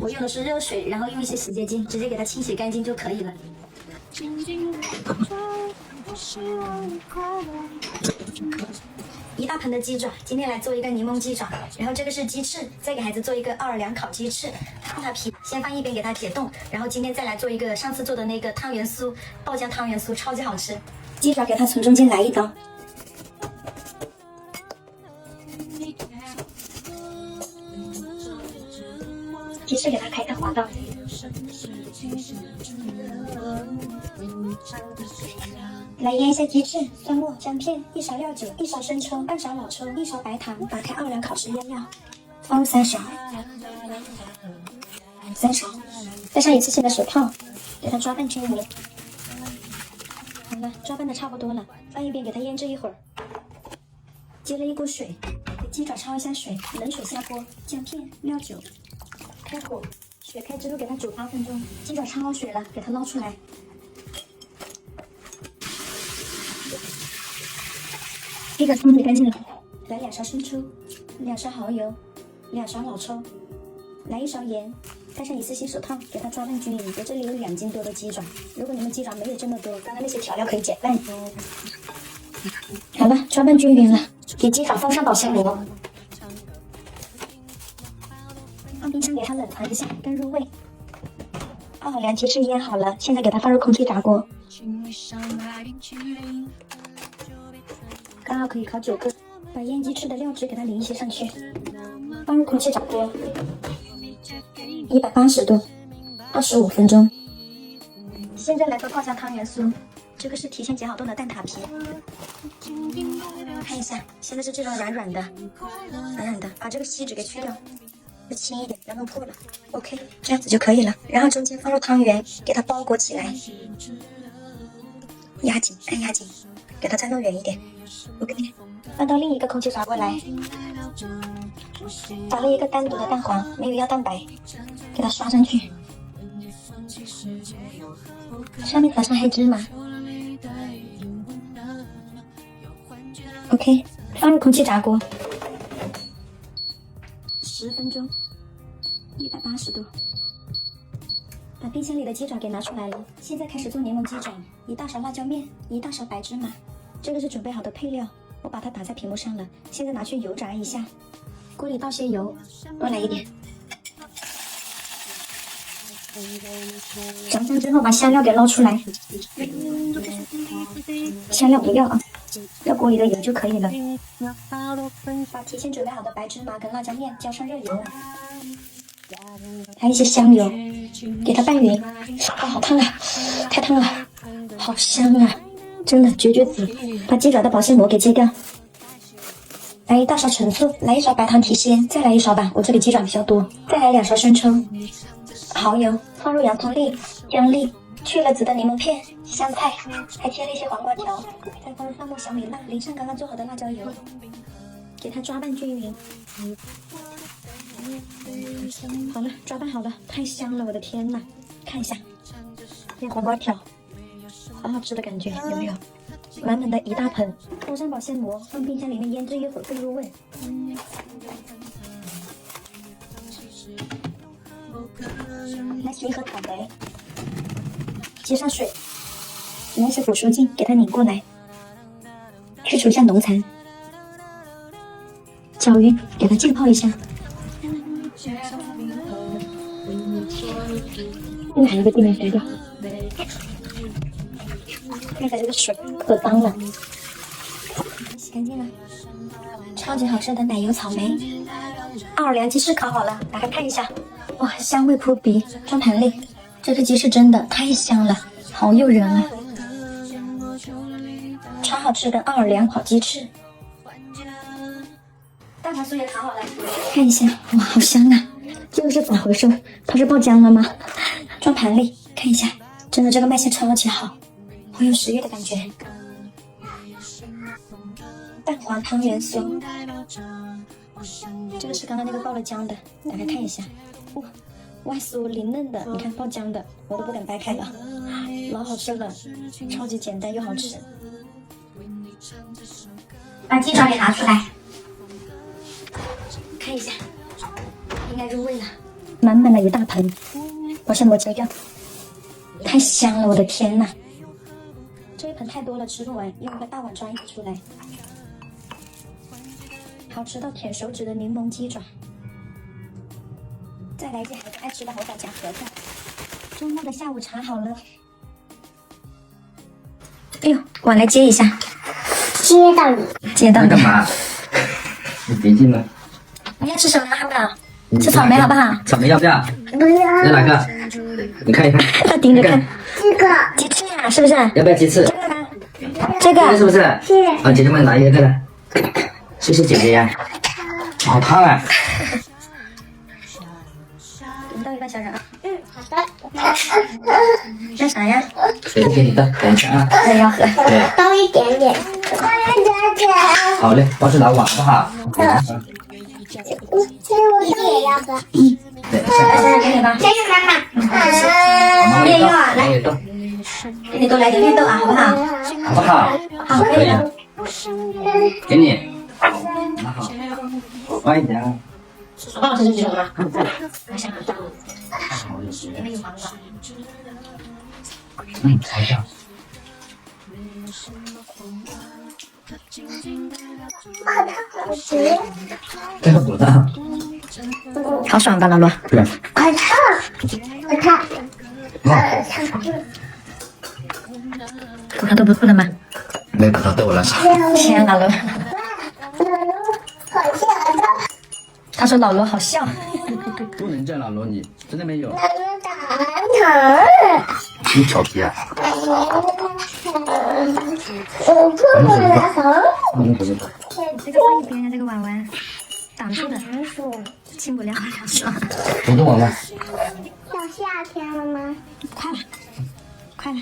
我用的是热水，然后用一些洗洁精直接给它清洗干净就可以了。一大盆的鸡爪，今天来做一个柠檬鸡爪，然后这个是鸡翅，再给孩子做一个奥尔良烤鸡翅，它皮先放一边给它解冻，然后今天再来做一个上次做的那个汤圆酥，爆浆汤圆酥超级好吃。鸡爪给它从中间来一刀，鸡翅给它开个滑刀。来腌一下鸡翅，蒜末、姜片，一勺料酒，一勺生抽，半勺老抽，一勺白糖。打开奥尔良烤式腌料，放入3勺，戴上一次性的手套，给它抓拌均匀。好了，抓拌的差不多了，放一边给它腌制一会儿。接了一锅水，给鸡爪焯一下水，冷水下锅，姜片、料酒，开火，水开之后给它煮8分钟。鸡爪焯好水了，给它捞出来。鸡爪焯洗干净了，来2勺生抽，2勺蚝油，2勺老抽，来1勺盐，戴上一次性手套，给它抓拌均匀。我这里有2斤多的鸡爪，如果你们鸡爪没有这么多，刚刚那些调料可以减半。好了，抓拌均匀了，给鸡爪放上保鲜膜，放冰箱给它冷藏一下，更入味。奥尔良鸡翅腌好了，现在给它放入空气炸锅，刚好可以烤9个。把腌鸡翅的料汁给它淋一些上去，放入空气炸锅，180度，25分钟。现在来做爆浆汤圆酥，这个是提前剪好冻的蛋挞皮，看一下，现在是这种软软的，把这个锡纸给去掉，再轻一点，不要弄破了。OK， 这样子就可以了。然后中间放入汤圆，给它包裹起来，压紧，按压紧，给它再弄远一点。OK， 放到另一个空气炸锅来，找了一个单独的蛋黄，没有要蛋白，给它刷上去，上面撒上黑芝麻。OK， 放入空气炸锅10分钟，180度。把冰箱里的鸡爪给拿出来了，现在开始做柠檬鸡爪。1大勺辣椒面，1大勺白芝麻，这个是准备好的配料，我把它打在屏幕上了。现在拿去油炸一下，锅里倒些油，多来一点。炸香之后把香料给捞出来，香料不要啊，要锅里的油就可以了。把提前准备好的白芝麻跟辣椒面浇上热油，还有一些香油，给它拌匀。哇，好烫啊，太烫了，好香啊，真的绝子。把鸡爪的保鲜膜给揭掉，来1大勺陈醋，来1勺白糖提鲜，再来1勺吧，我这里鸡爪比较多。再来2勺生抽、蚝油，放入洋葱粒、姜粒，去了籽的柠檬片、香菜，还切了一些黄瓜条，再放入蒜末、小米辣，淋上刚刚做好的辣椒油，给它抓拌均匀。好了，抓拌好了，太香了，我的天呐！看一下，那黄瓜条，好好吃的感觉，有没有？满满的一大盆，铺上保鲜膜，放冰箱里面腌制一会儿更入味。来洗一盒草莓，接上水，用一些腐蚀剂给它拧过来，去除一下浓残，搅匀，给它浸泡一下。又还有一个地面飞掉，刚才这个水可脏了，洗干净了。超级好吃的奶油草莓，奥尔良鸡翅烤好了，打开看一下，哇，香味扑鼻。装盘里，这个鸡翅真的太香了，好诱人啊！超好吃的奥尔良烤鸡翅，蛋挞酥也烤好了，看一下，哇，好香啊！这个是咋回事？它是爆浆了吗？装盘里看一下，真的这个卖相超级好，好有食欲的感觉。蛋黄汤圆酥，这个是刚刚那个爆了浆的，打开看一下，哇，外酥里嫩的，你看爆浆的，我都不敢掰开了，老好吃了，超级简单又好吃。把鸡爪给拿出来，看一下，应该入味了。满满的一大盆，我先抹这个，太香了，我的天呐！这一盆太多了，吃不完，用个大碗装一个出来。好吃到舔手指的柠檬鸡爪，再来一件孩子爱吃的猴仔夹盒子。周末的下午茶好了。哎呦，碗来接一下。接到你。接到你。干嘛？你别进了。你要吃什么好不好？吃草莓好不好？草莓要不要？不要。要哪个？你看一看。他盯着看。这个鸡翅呀，是不是？要不要鸡翅？这个呢？这个是不是？是。啊，姐姐们拿一个来。谢谢姐姐呀。好烫啊！你倒一半小人啊。好的。那啥呀？水给你倒，等一下啊。我也要喝。对。倒一点点。好嘞，帮着拿碗好不好？我也要喝。对，给你吧。这个妈妈。也要啊，来，给你多来点绿豆啊，好不好？好不好？好，可以了。给你。拿好，快一点啊！好好吃就行了。我想喝。因为有黄瓜。尝一下。这个多大？好爽吧，老罗？对。快看，快看。吐他都不吐了吗？没把它逗了啥？天，老罗。他说老罗好笑。不能这样，老罗，你真的没有。老罗打疼。你调皮啊？我不能疼。这个放一边呀，这个碗碗挡住的，进不了，是吧？我的碗碗。到夏天了吗？快了，快了。